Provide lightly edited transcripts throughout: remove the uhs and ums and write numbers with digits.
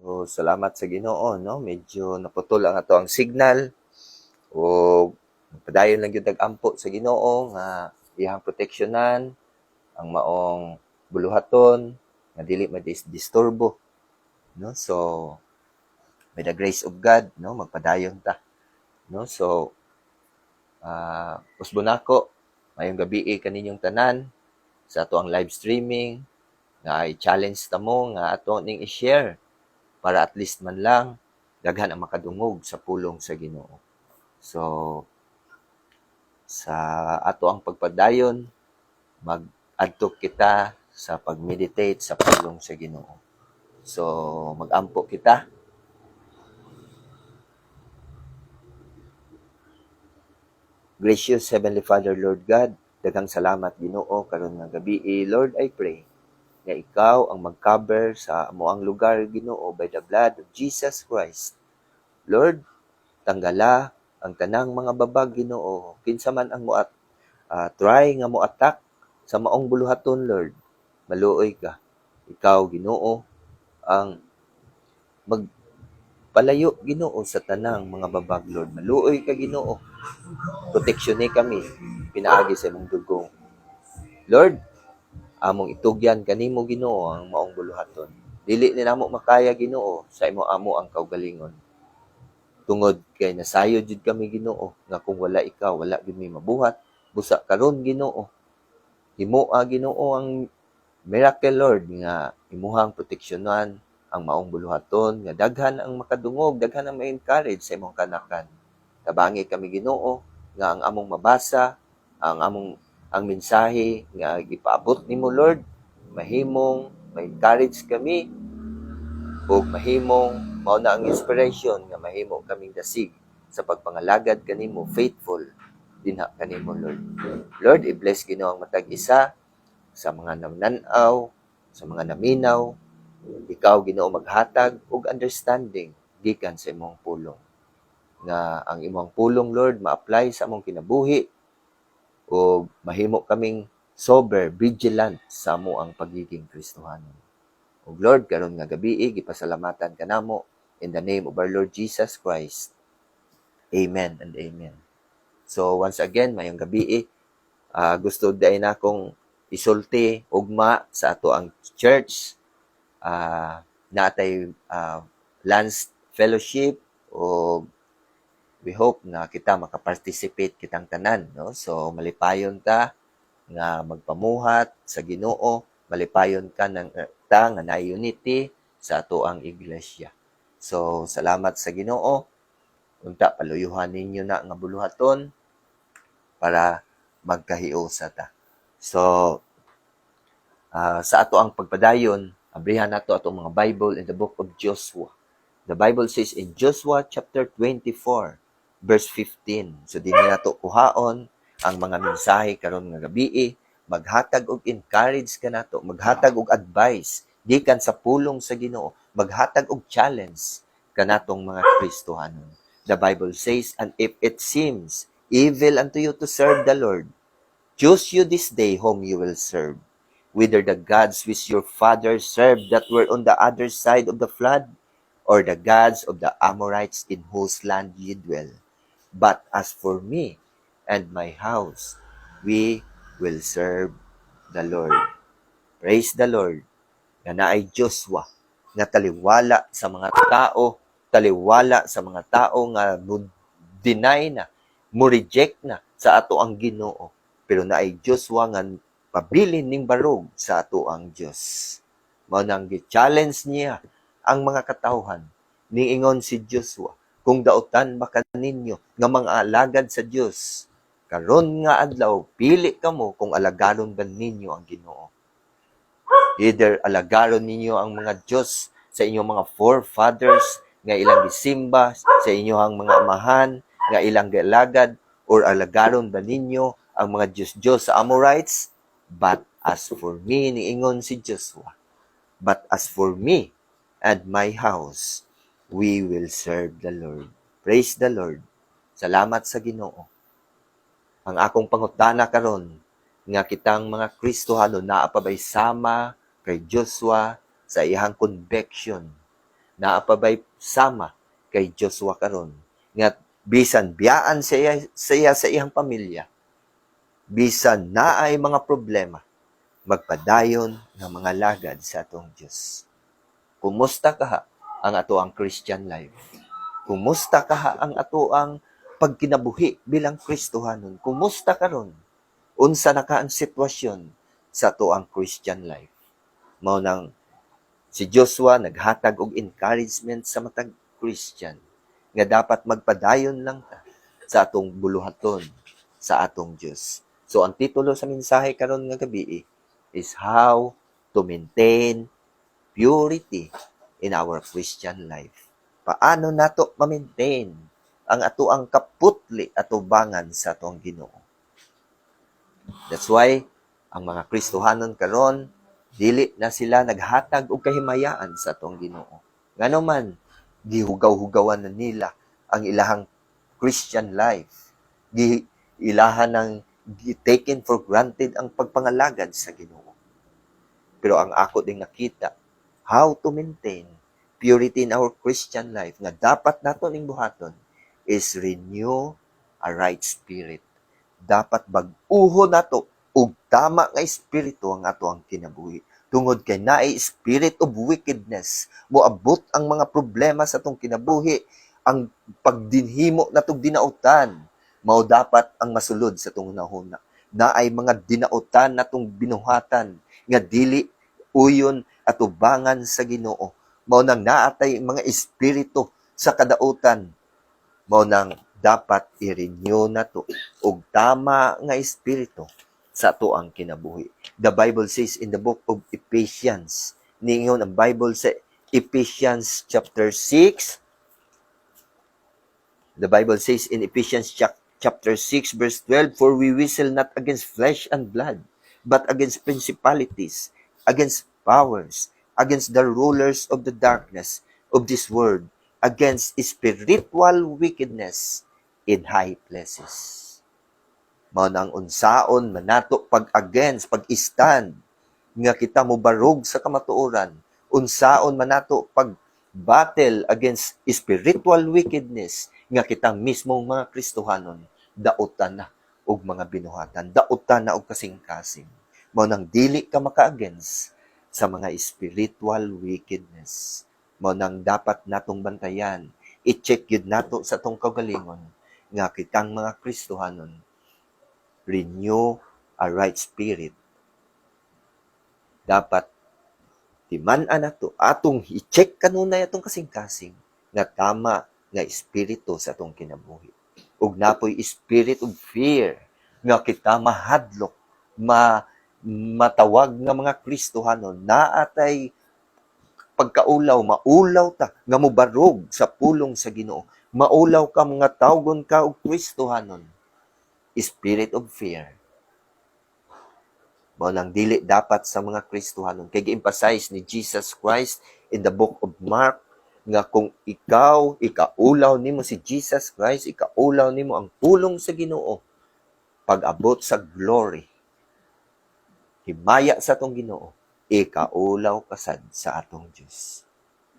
So, salamat sa Ginoo, no? Medyo naputol ang ato ang signal o padayon lang gyud tag-ampo sa Ginoo nga iyang proteksyonan ang maong buluhaton nga dili madisturbo, no? So, by the grace of God, no, magpadayon ta, no? So, usbon nako mayong gabi kaninyong tanan sa ato ang live streaming nga i-challenge ta mo nga ato ning i-share para at least man lang daghan ang makadungog sa pulong sa Ginoo. So, sa ato ang pagpadayon, mag-adto kita sa pag-meditate sa pulong sa Ginoo. So, mag-ampo kita. Gracious Heavenly Father, Lord God, daghang salamat Ginoo karon nga gabi. Lord, I pray nga ikaw ang mag-cover sa amoang lugar Ginoo by the blood of Jesus Christ. Lord, tanggala ang tanang mga babag Ginoo kinsa man ang try nga mo attack sa maong buluhaton, Lord. Maluoy ka. Ikaw Ginoo ang magpalayo Ginoo sa tanang mga babag, Lord. Maluoy ka Ginoo. Proteksyon kami pinaagi sa imong dugo. Lord, among itugyan kanimo Ginoo ang maong buluhaton. Dili ni namo makaya Ginoo sa imo amo ang kaugalingon. Tungod kay nasayo jud kami Ginoo nga kung wala ikaw wala gid mi mabuhat. Busa karon Ginoo, himoa Ginoo ang miracle Lord nga imuhang proteksyonan ang maong buluhaton nga daghan ang makadungog, daghan ang ma-encourage sa imong kanakan. Tabangi kami Ginoo nga ang among mabasa, ang mensahe nga gipaabot nimo Lord, mahimong ma-encourage kami ug mahimong mao na ang inspiration nga mahimo kaming dasig sa pagpangalagad kanimo, faithful dinha kanimo Lord. Lord, i-bless Ginoo ang matag isa sa mga namnanaw, sa mga naminaw. Ikaw Ginoo maghatag og understanding gikan sa imong pulong. Nga ang imong pulong Lord ma-apply sa among kinabuhi o mahimo kaming sober, vigilant sa amo ang pagiging Kristohanon. O Lord, karon nga gabi, gipasalamatan ka namo in the name of our Lord Jesus Christ. Amen and amen. So once again, mayong gabi, gusto dahil na akong isulti, ugma sa ato ang church, natay lunch fellowship, o we hope na kita makaparticipate kitang tanan, no? So malipayon ta nga magpamuhat sa Ginoo, malipayon ka ng ta nga na unity sa ato ang iglesia. So salamat sa Ginoo. Unta paluyuhan ninyo na nga buluhaton para magkahiusa ta. So sa ato ang pagpadayon, abrihan nato atong mga Bible in the book of Joshua. The Bible says in Joshua chapter 24 verse 15. So dinhi nato kuhaon ang mga mensahe karon nga gabi, maghatag og encourage kanato, maghatag og advice gikan sa pulong sa Ginoo, maghatag og challenge kanatong mga Kristohanon. The Bible says, and if it seems evil unto you to serve the Lord, choose you this day whom you will serve, whether the gods which your fathers served that were on the other side of the flood, or the gods of the Amorites in whose land ye dwell. But as for me and my house, we will serve the Lord. Praise the Lord. Nga naay Joshua nga taliwala sa mga tao, taliwala sa mga tao nga deny na, mo reject na sa ato ang Ginoo. Pero naay Joshua nga pabilin ning barog sa ato ang Dios. Mao nang gi-challenge niya ang mga katawhan. Niingon si Joshua, kung dautan ba kaninyo nga mga alagad sa Dios, karon nga adlaw pili kamo kung alagaron ba ninyo ang Ginoo. Either alagaron ninyo ang mga Diyos sa inyong mga forefathers nga ilang gisimba, sa inyong mga amahan nga ilang galagad, or alagaron ba ninyo ang mga Diyos sa Amorites? But as for me, niingon si Joshua, but as for me and my house, we will serve the Lord. Praise the Lord. Salamat sa Ginoo. Ang akong pangutana karon nga kitang mga Kristohano naa pa bay sama kay Joshua sa iyang conviction naapabay sama kay Joshua karon nga bisan biyaan siya sa iyang pamilya, bisan naay mga problema, magpadayon nga mga lagad sa atong Dios. Kumusta ka ang ato ang Christian life? Kumusta ka ang ato ang pagkinabuhi bilang Kristohanon? Kumusta karon? Unsa na ka ang sitwasyon sa ato ang Christian life? Mao nang si Joshua naghatag og encouragement sa matag Christian nga dapat magpadayon lang ta sa atong buluhaton sa atong Dios. So ang titulo sa mensahe karon nga gabi is how to maintain purity in our Christian life. Paano nato ma-maintain ang ato ang kaputli at ubangan sa atong Ginoo? That's why ang mga Kristohanon karon dili na sila naghatag og kahimayaan sa atong Ginoo. Ngano man gihugaw-hugawan na nila ang ilahang Christian life. Ilahan ng taken for granted ang pagpangalagad sa Ginoo. Pero ang ako ding nakita, how to maintain purity in our Christian life nga dapat nato ning buhaton is renew a right spirit. Dapat bag-uho nato ug tama nga espiritu ang ato ang kinabuhi. Tungod kay naay spirit of wickedness, moabot ang mga problema sa atong kinabuhi, ang pagdinhimo natong dinautan, mao dapat ang masulod sa atong hunahuna. Naay mga dinautan natong binuhatan nga dili uyon at ubangan sa Ginoo. Mao nang naatay mga espiritu sa kadautan. Mao nang dapat i-renew nato og tama nga espiritu sa ato ang kinabuhi. The Bible says in the book of Ephesians, ningon ang Bible sa Ephesians chapter 6. The Bible says in Ephesians chapter 6 verse 12, "For we wrestle not against flesh and blood, but against principalities, against powers, against the rulers of the darkness of this world, against spiritual wickedness in high places." Mao nang unsaon manato pag-against, pag-stand, nga kita mo barog sa kamatuoran, unsaon manato pag-battle against spiritual wickedness, nga kita mismong mga Kristohanon, dautan na og mga binuhatan, dautan na og kasing-kasing. Mao nang dili ka maka-against sa mga spiritual wickedness. Mao nang dapat natong bantayan, i-check yun nato sa tong kaugalingon, nga kitang mga Kristohanon, renew a right spirit. Dapat timan-an nato atong i-check kanunay atong kasing-kasing nga tama nga espiritu sa atong kinabuhi. Ug napoy spirit of fear nga kita mahadlok, matawag nga mga Kristohanon, naatay pagkaulaw, maulaw ta nga mobarog sa pulong sa Ginoo. Maulaw ka mga tawgon ka og Kristohanon. Spirit of fear. Mao nang dili dapat sa mga Kristohanon. Kay gi-emphasize ni Jesus Christ in the book of Mark nga kung ikaulaw nimo si Jesus Christ, ikaulaw nimo ang pulong sa Ginoo, pag-abot sa glory, himaya sa atong Ginoo, ikaulaw kasad sa atong Dios.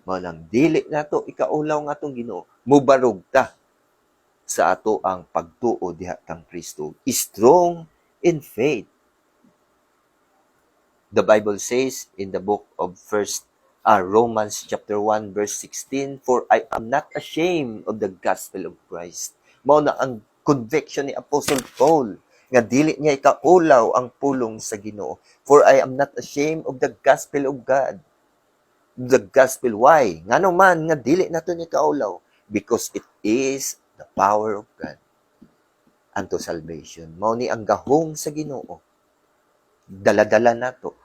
Mao nang dili nato ikaulaw nga atong Ginoo, mubarog ta sa ato ang pagtuo diha kang Kristo. Strong in faith. The Bible says in the book of Romans chapter 1 verse 16, "For I am not ashamed of the gospel of Christ." Mao na ang conviction ni Apostle Paul nga dili niya ikaulaw ang pulong sa Ginoo. "For I am not ashamed of the gospel of God." The gospel, why? Ngano man nga dili nato niya ikaulaw? Because it is the power of God unto salvation. Mao ni ang gahom sa Ginoo. Daladala nato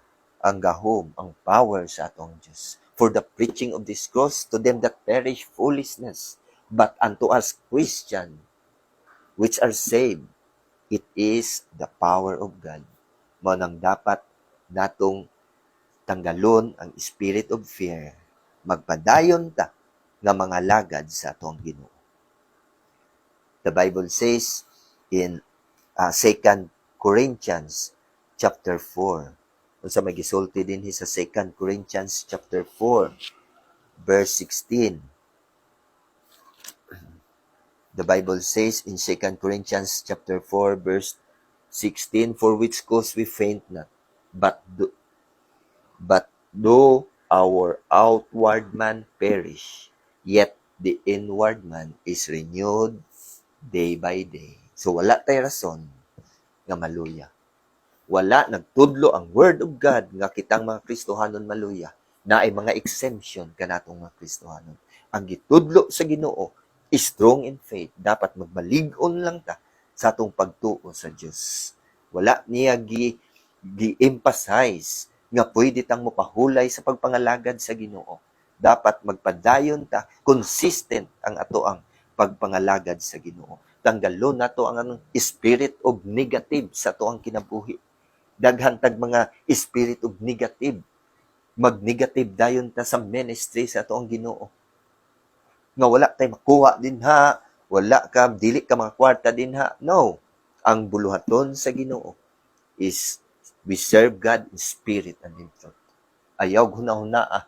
ang gahom, ang power sa atong Dios. "For the preaching of this cross to them that perish foolishness, but unto us Christian, which are saved, it is the power of God." Mao nang dapat natong tanggalon ang spirit of fear. Magpadayon ta nga mga lagad sa atong Ginoo. The Bible says in 2 Corinthians chapter 4. Unsa may gisulti dinhi sa 2 Corinthians chapter 4 verse 16. The Bible says in 2 Corinthians chapter 4, verse 16, for which cause we faint not, but though our outward man perish, yet the inward man is renewed day by day. So wala tay rason nga maluya. Wala nagtudlo ang word of God nga kitang mga Kristohanon maluya. Na ay mga exemption kanatong mga Kristohanon. Ang gitudlo sa Ginoo is strong in faith. Dapat magmalig-on lang ta sa atong pagtuo sa Dios. Wala niya gi-emphasize nga pwede tang mopahulay sa pagpangalagad sa Ginoo. Dapat magpadayon ta, consistent ang ato ang pagpangalagad sa Ginoo. Tanggalon nato ang anong spirit of negative sa ato ang kinabuhi. Daghan tag mga spirit of negative. Mag-negative dayon ta sa ministry sa ato ang Ginoo. Nga wala tay makuha dinha, wala ka dili ka mga kwarta dinha. No. Ang buluhaton sa Ginoo is we serve God in spirit and in truth. Ayaw hunahuna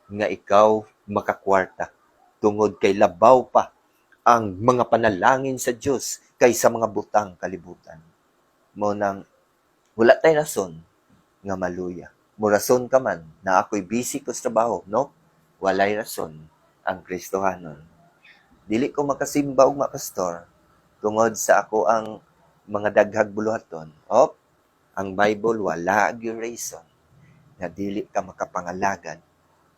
nga ikaw makakwarta tungod kay labaw pa ang mga panalangin sa Dios kaysa mga butang kalibutan. Mo nang wala tay rason nga maluya. Mo rason ka man na ako'y busy ko sa trabaho, no? Walay rason ang Kristohanon. Dili ko makasimba og pastor tungod sa ako ang mga daghag buluhaton. Ang Bible wala gyud reason na dili ka makapangalagad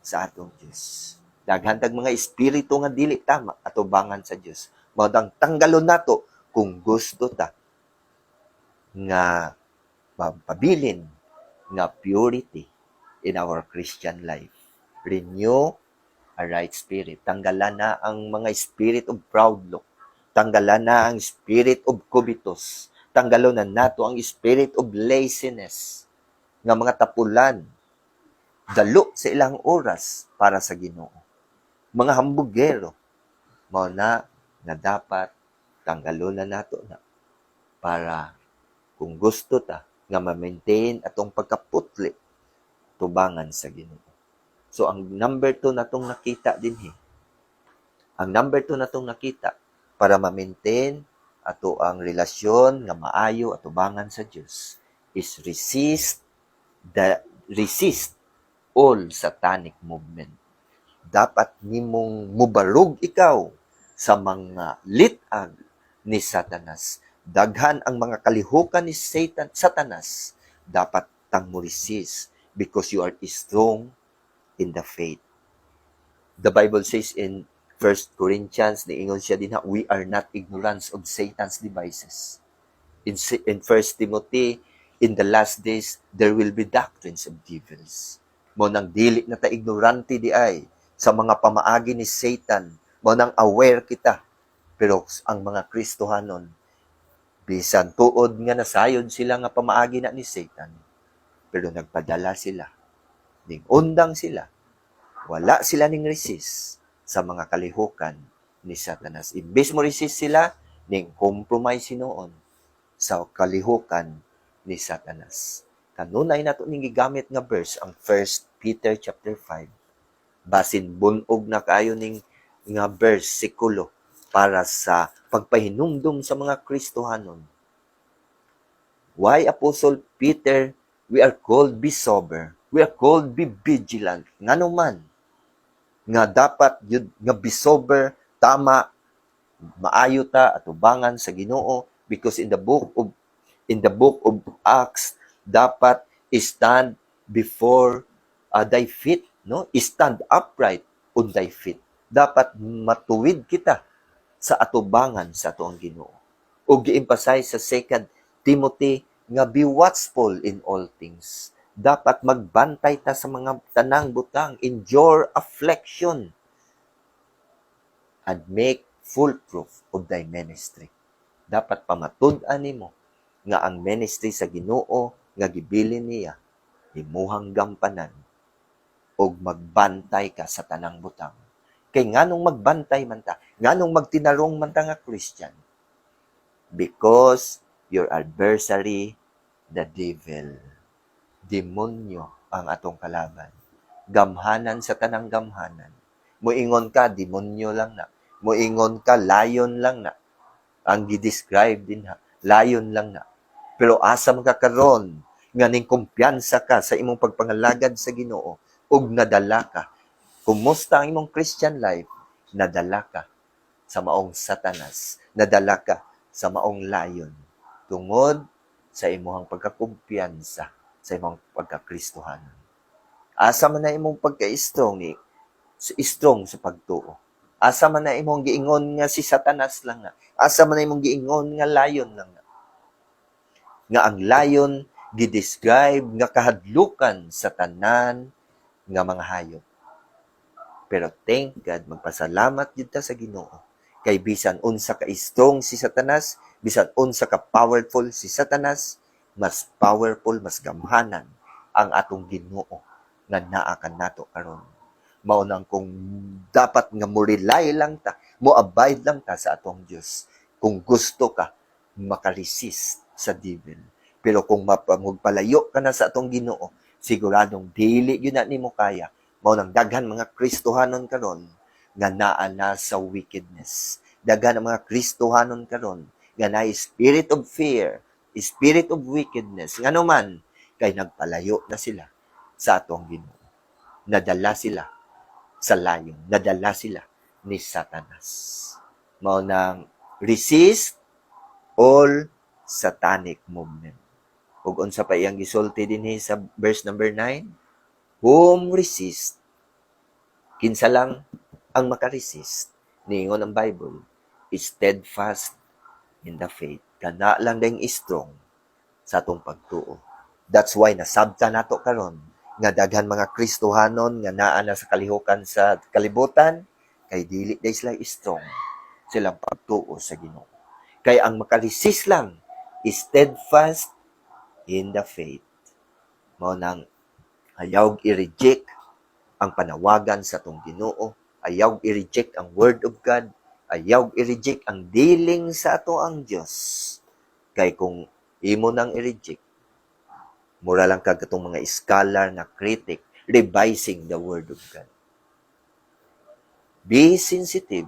sa atong Dios. Daghan tag mga espiritu nga dili tama atubangan sa Dios. Mao dang tanggalon nato kung gusto ta nga pabilin nga purity in our Christian life. Renew a right spirit. Tanggalan na ang mga spirit of proud look. Tanggalan na ang spirit of covetous. Tanggalon na nato ang spirit of laziness. Nga mga tapulan. Dalo sa ilang oras para sa Ginoo. Mga hambugero. Mao na dapat tanggalon na nato na para kung gusto ta nga ma-maintain atong pagkaputli tubangan sa Ginoo. So ang number 2 natong nakita dinhi. Ang number 2 natong nakita para ma-maintain ato ang relasyon nga maayo at tubangan sa Dios is resist all satanic movement. Dapat nimong mubarug ikaw sa mga litag ni Satanas. Daghan ang mga kalihukan ni Satanas. Dapat tang mo resist because you are strong in the faith. The Bible says in 1 Corinthians, niingon siya din we are not ignorant of Satan's devices. In 1 Timothy, in the last days, there will be doctrines of devils. Mo nang dili na ta ignorante di ay sa mga pamaagi ni Satan. Mo nang aware kita. Pero ang mga Kristohanon, bisan tuod nga nasayod sila nga pamaagi na ni Satan, pero nagpadala sila, ning undang sila, wala sila ning resist sa mga kalihukan ni Satanas. Imbes mo resist sila, ning compromise noon sa kalihukan ni Satanas. Kanunay nato ning gigamit nga verse ang 1 Peter chapter 5. Basin bunog na kayo ning nga verse sikulo para sa pagpahinumdum sa mga Kristohanon. Why Apostle Peter, we are called be sober. We are called be vigilant. Ngano man nga dapat yun nga be sober, tama, maayo ta atubangan sa Ginoo because in the book of Acts dapat stand before thy feet, no? Stand upright on thy feet. Dapat matuwid kita sa atubangan sa atoang Ginoo. O gi-emphasize sa 2 Timothy nga be watchful in all things. Dapat magbantay ta sa mga tanang butang, endure affliction, and make full proof of thy ministry. Dapat pamatud-an nimo nga ang ministry sa Ginoo nga gibilin niya imuhang gampanan og magbantay ka sa tanang butang. Kay nganong magbantay man ta? Nganong magtinarong man ta nga Christian? Because your adversary, the devil, demonyo ang atong kalaban. gamhanan sa tanang gamhanan. Moingon ka, demonyo lang na. Moingon ka, lion lang na. Ang gi-describe din ha, lion lang na. Pero asam ka karon nga ning kumpiyansa ka sa imong pagpangalagad sa Ginoo ug nadala ka. Kumusta ang imong Christian life? Nadala ka sa maong Satanas, nadala ka sa maong lion tungod sa imong pagkakumpiyansa sa imong pagkakristohanon. Asa man na imong pagka-strong ni strong sa pagtuo. Asa man na imong giingon nga si Satanas lang nga. Asa man na imong giingon nga lion lang nga. Nga ang lion gidescribe nga kahadlukan sa tanan nga mga hayop. Pero thank God, magpasalamat yun ta sa Ginoo. Kay bisan unsa ka strong si Satanas, bisan unsa ka powerful si Satanas, mas powerful, mas gamhanan ang atong Ginoo nga naa kanato karon. Mao nang kung dapat nga mo rely lang ta, mo abide lang ta sa atong Dios. Kung gusto ka makaresist sa devil. Pero kung magpalayo ka na sa atong Ginoo, siguradong dili gyud na nimo kaya. Mao nang daghan mga Kristohanon karon nga naa na sa wickedness. Daghan ang mga Kristohanon karon nga naay spirit of fear, spirit of wickedness. Ngano man kay nagpalayo na sila sa atong Ginoo. Nadala sila sa layon, nadala sila ni Satanas. Mao nang resist all satanic movement. Ug unsa pa iyang gisulti dinhi sa verse number 9? Whom resist, kinsa lang ang makaresist, niingon ang Bible, is steadfast in the faith. Kana lang ding strong sa atong pagtuo. That's why nasabta nato karon nga daghan mga Kristohanon nga naa na sa kalihukan sa kalibutan kay dili day sila strong silang pagtuo sa Ginoo. Kay ang makaresist lang is steadfast in the faith. Mao nang ayaw i-reject ang panawagan sa atong Ginoo, ayaw i-reject ang word of God, ayaw i-reject ang dealing sa ato ang Dios. Kay kung imo nang i-reject, mura lang kag katong mga scholar na critic revising the word of God. Be sensitive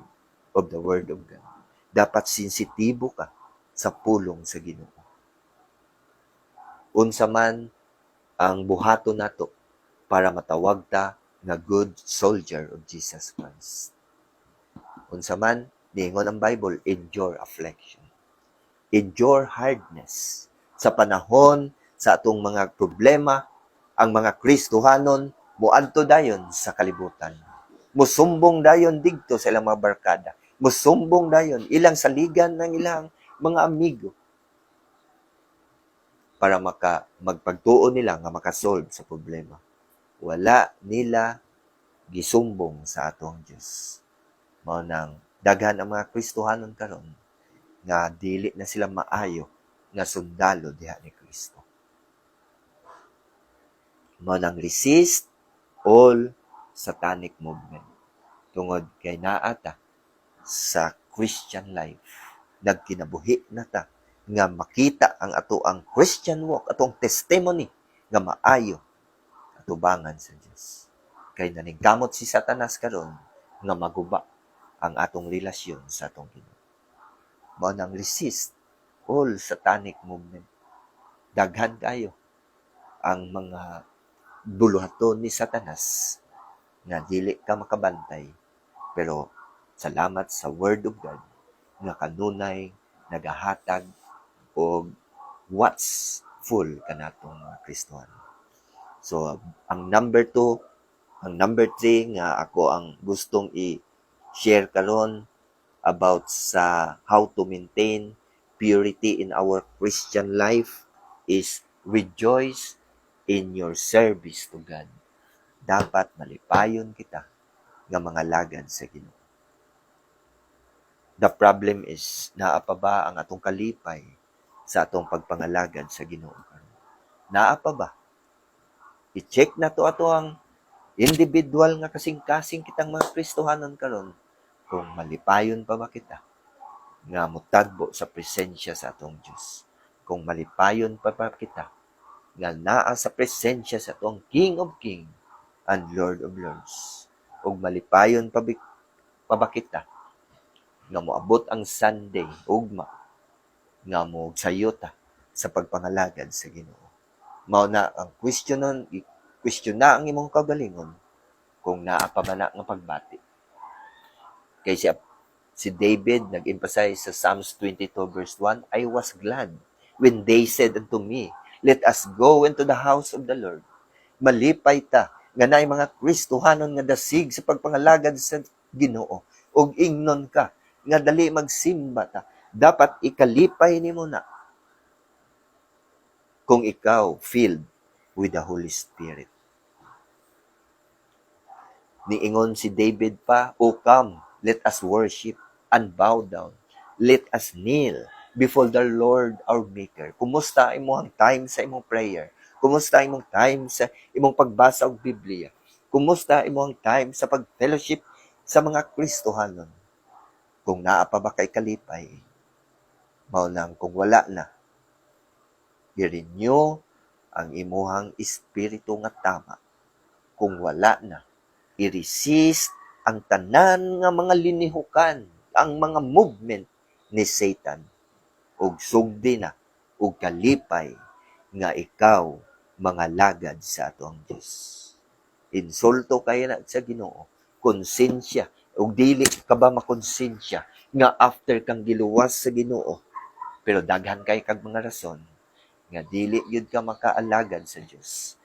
of the word of God. Dapat sensitibo ka sa pulong sa Ginoo. Unsa man ang buhaton nato para matawag ta nga good soldier of Jesus Christ. Unsa man, niingon ang Bible, endure affliction. Endure hardness. Sa panahon sa atong mga problema, ang mga Kristohanon muadto dayon sa kalibutan. Musumbong dayon digto sa ilang mga barkada. Musumbong dayon ilang saligan ng ilang mga amigo para magpagtuo nila nga makasolve sa problema. Wala nila gisumbong sa atong Dios. Mao nang daghan ang mga Kristohanon karon nga dili na sila maayo nga sundalo diha ni Kristo. Mao nang resist all satanic movement. Tungod kay naa ta sa Christian life, nagkinabuhi na ta nga makita ang ato ang Christian walk, atong testimony nga maayo atubangan sa Dios. Kay naningkamot si Satanas karon nga maguba ang atong relasyon sa atong Ginoo. Mao nang resist all satanic movement. Daghan kayo ang mga buluhaton ni Satanas nga dili ka makabantay. Pero salamat sa Word of God nga kanunay nagahatag og what's full kanatong mga Kristohano. So, ang number 2, ang number 3 nga ako ang gustong i-share karon about sa how to maintain purity in our Christian life is rejoice in your service to God. Dapat malipayon kita nga mga lagad sa Ginoo. The problem is, naa pa ba ang atong kalipay sa atong pagpangalagad sa Ginoo karon? Naa pa ba? I-check na to ato ang individual nga kasing-kasing kitang mga Kristohanon karon kung malipayon pa ba kita nga mutagbo sa presensya sa atong Dios. Kung malipayon pa ba kita nga naa sa presensya sa atong King of King, and Lord of Lords. Ug malipayon pa ba kita nga moabot ang Sunday ugma nga mo sayo ta sa pagpangalagad sa Ginoo. Mao na ang question na ang imong kagalingon kung naa pa man nga pagbati. Kay si David nag-emphasize sa Psalms 22 verse 1, I was glad when they said unto me, let us go into the house of the Lord. Malipay ta nga naay mga Kristohanon nga dasig sa pagpangalagad sa Ginoo ug ingnon ka nga dali magsimba ta. Dapat ikalipay nimo na kung ikaw filled with the Holy Spirit. Niingon si David pa, O come, let us worship and bow down. Let us kneel before the Lord our Maker. Kumusta imong time sa imong prayer? Kumusta imong time sa imong pagbasa og Biblia? Kumusta imong time sa pag-fellowship sa mga Kristohanon? Kung naa pa ba kay kalipay, mao nang kung wala na, i-renew ang imuhang espiritu nga tama. Kung wala na, i-resist ang tanan nga mga linihukan, ang mga movement ni Satan. Ug sugdi na, ug kalipay nga ikaw mga lagad sa atong Dios. Insulto kay na sa Ginoo, konsensya, ug dili ka ba makonsensya nga after kang giluwas sa Ginoo, pero daghan kay kag mga rason nga dili yun ka makaalagad sa Dios.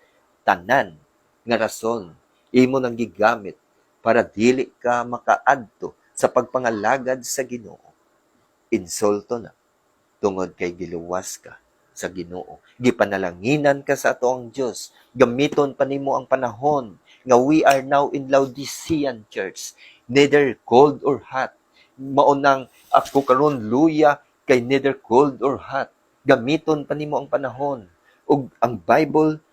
Tanan nga rason imo nang gigamit para dili ka makaadto sa pagpangalagad sa Ginoo. Insulto na tungod kay giluwas ka sa Ginoo. Gipanalanginan ka sa atoang Dios. Gamiton pa nimo ang panahon nga we are now in Laodicean church, neither cold or hot. Mao nang ako karon luya kay neither cold or hot. Gamiton pa nimo ang panahon. Ug ang Bible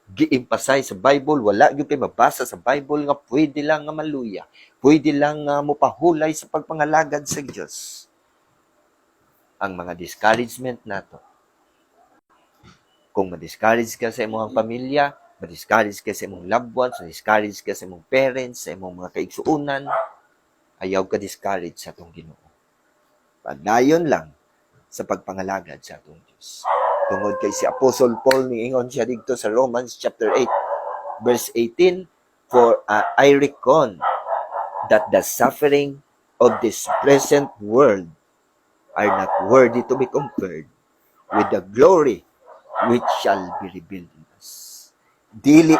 gi-emphasize sa Bible, wala gyud kay mabasa sa Bible nga pwede lang nga maluya, pwede lang nga mopahulay sa pagpangalagad sa Dios. Ang mga discouragement nato, kung ma-discourage ka sa imong pamilya, ma-discourage ka sa imong loved ones, ma-discourage ka sa imong parents, sa imong mga kaigsuonan, ayaw ka discourage sa atong Ginoo. Padayon lang sa pagpangalagad sa atong Dios. Tungod kay si Apostle Paul niingon siya dito sa Romans chapter 8 verse 18, for I reckon that the suffering of this present world are not worthy to be compared with the glory which shall be revealed in us. Dili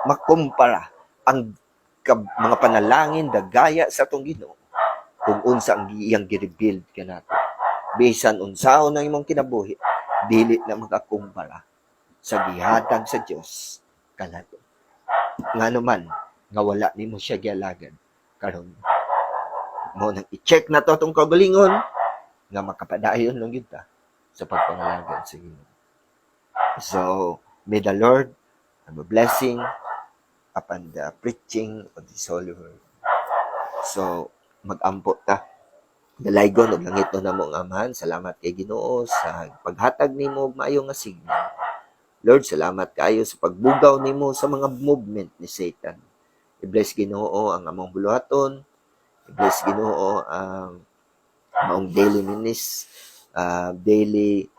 makumpara ang mga panalangin dagaya sa atong Ginoo kung unsa ang iyang gi-revealed kanato. Bisan unsaon ang imong kinabuhi, dili na makakumpara sa gihatag sa Dios kanato. Ngano man nga wala nimo siya gialagad karon, mo nang i-check na to atong kagalingon nga makapadayon lang gyud ta sa pagpangalagad sa Ginoo. So may the Lord have a blessing upon the preaching of this holy word. So mag-ampo ta. Dalaygon og langit na mo ang Amahan. Salamat kay Ginoo sa paghatag nimo og maayo nga signal. Lord, salamat kaayo sa pagbugaw nimo sa mga movement ni Satan. I-bless Ginoo ang among buluhaton. I-bless Ginoo ang maong daily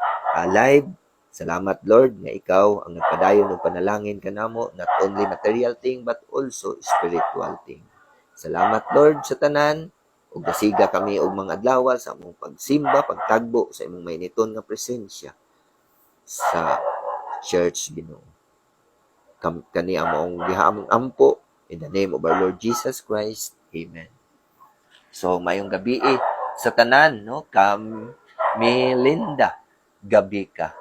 live. Salamat Lord nga ikaw ang nagpadayon og panalangin kanamo, not only material thing but also spiritual thing. Salamat Lord sa tanan. Ug dasiga kami og mga adlaw sa among pagsimba, pagtagbo sa imong mainiton nga presensya sa church Ginoo. Kani among gihaamong ampo in the name of our Lord Jesus Christ. Amen. So mayong gabi sa tanan, no? Melinda, gabi ka.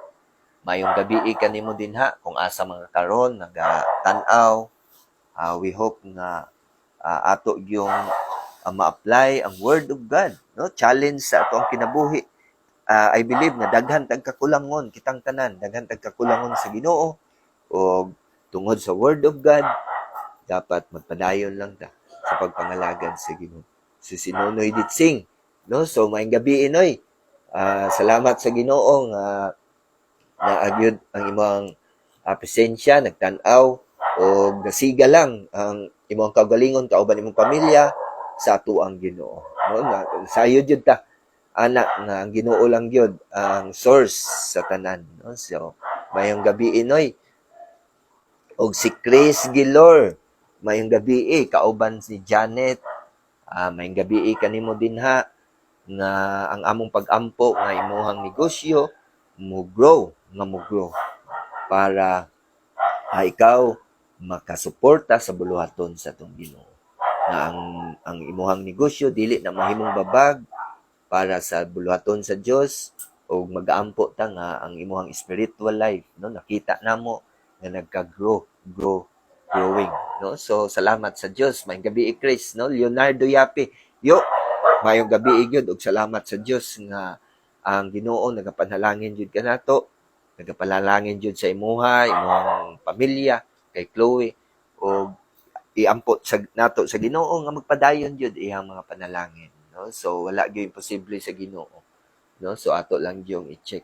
Mayong gabi kanimo dinha kung asa mga karon naga-tan-aw. We hope nga ato yung ma-apply ang Word of God, no? Challenge sa ato ang kinabuhi. I believe na daghan tag kakulangon kitang tanan, daghan tag kakulangon sa Ginoo o tungod sa Word of God, dapat magpadayon lang ta sa pagpangalagad sa Ginoo. Si Sinonoy Ditsing, no? So maayong gabi inoy. Salamat sa Ginoo nga naagyud ang imong presensya, nagtan-aw o gasiga lang ang imong kaugalingon kauban imong pamilya sa ato ang Ginoo. No, sayod jud ta anak nga ang Ginoo lang gyud ang source sa tanan, no? So mayong gabi inoy og si Chris Gilor, mayong gabi kauban si Janet, mayong gabi kanimo dinha nga ang among pag-ampo nga imuhang negosyo mo grow para ikaw makasuporta sa buluhaton sa atong Ginoo. Nga ang imuhang negosyo dili na mahimong babag para sa buluhaton sa Dios o mag-aampo ta nga ang imuhang spiritual life, no, nakita namo nga growing, no. So salamat sa Dios. May gabi Chris, no. Leonardo Yapi, yo mayong gabi gyud og salamat sa Dios nga ang Ginoo nagapanalangin jud kanato, nagapanalangin jud sa imong pamilya, kay Chloe, og iampot sa nato sa Ginoo nga magpadayon jud iyang mga panalangin, no. So wala gyud imposible sa Ginoo, no. So ato lang yung i-check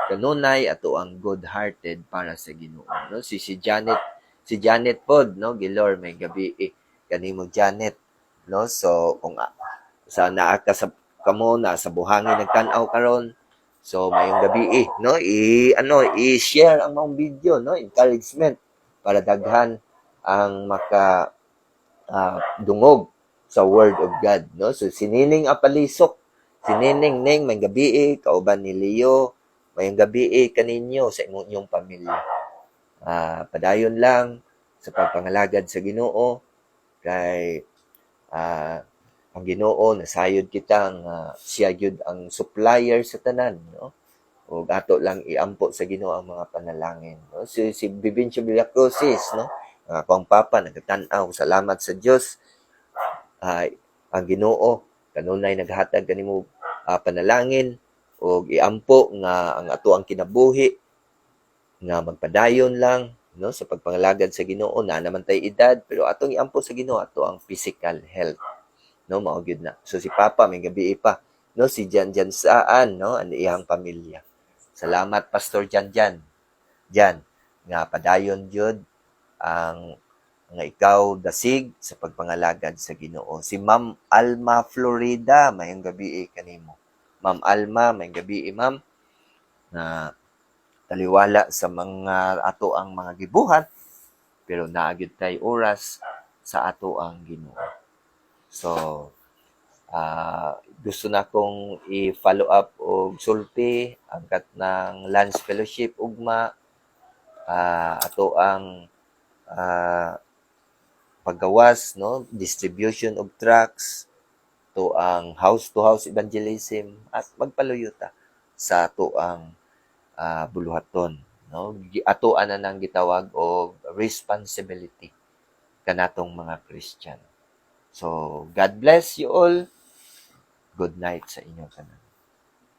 kanunay ato ang good-hearted para sa Ginoo, no. Si Janet pod, no, Gilor, may gabi kanimo Janet, no. So kung sa naa ka sa kamo na sa buhangin nagtan-aw karon, so mayong gabi no, i-share ang mong video, no, encouragement para daghan ang maka dungog sa Word of God, no. So sinining apalisok, sinining ning may gabi kauban ni Leo, mayong gabi kaninyo sa inyong pamilya. Padayon lang sa pagpangalagad sa Ginoo kay ang Ginoo nasayod kita nga siya gyud ang supplier sa tanan, no. Ug ato lang iampo sa Ginoo ang mga panalangin, no. Si Vivencio Villacrucis, no, akong papa nagatan-aw, salamat sa Dios. Ang Ginoo kanunay naghatag kanimo panalangin ug iampo nga ang ato ang kinabuhi nga magpadayon lang, no, sa pagpangalagad sa Ginoo. Na naman tay edad pero atong iampo sa Ginoo ato ang physical health, no, mao gyud na. So si Papa may gabi pa, no, si Jan saan, no, ang iyang pamilya. Salamat Pastor Jan nga padayon jud ang nga ikaw dasig sa pagpangalagad sa Ginoo. Si Ma'am Alma Florida, mayong gabi kanimo. Ma'am Alma, mayong gabi ma'am, na taliwala sa mga ato ang mga gibuhat pero naagid tay oras sa ato ang Ginoo. So gusto na kong i-follow up og sulti angkat ng Lance Fellowship ugma ato ang paggawas, no, distribution of tracts to ang house to house evangelism at magpaluyota sa ato ang buluhaton, no. Atoan na nang gitawag og responsibility kanatong mga Christian. So God bless you all. Good night sa inyo tanan.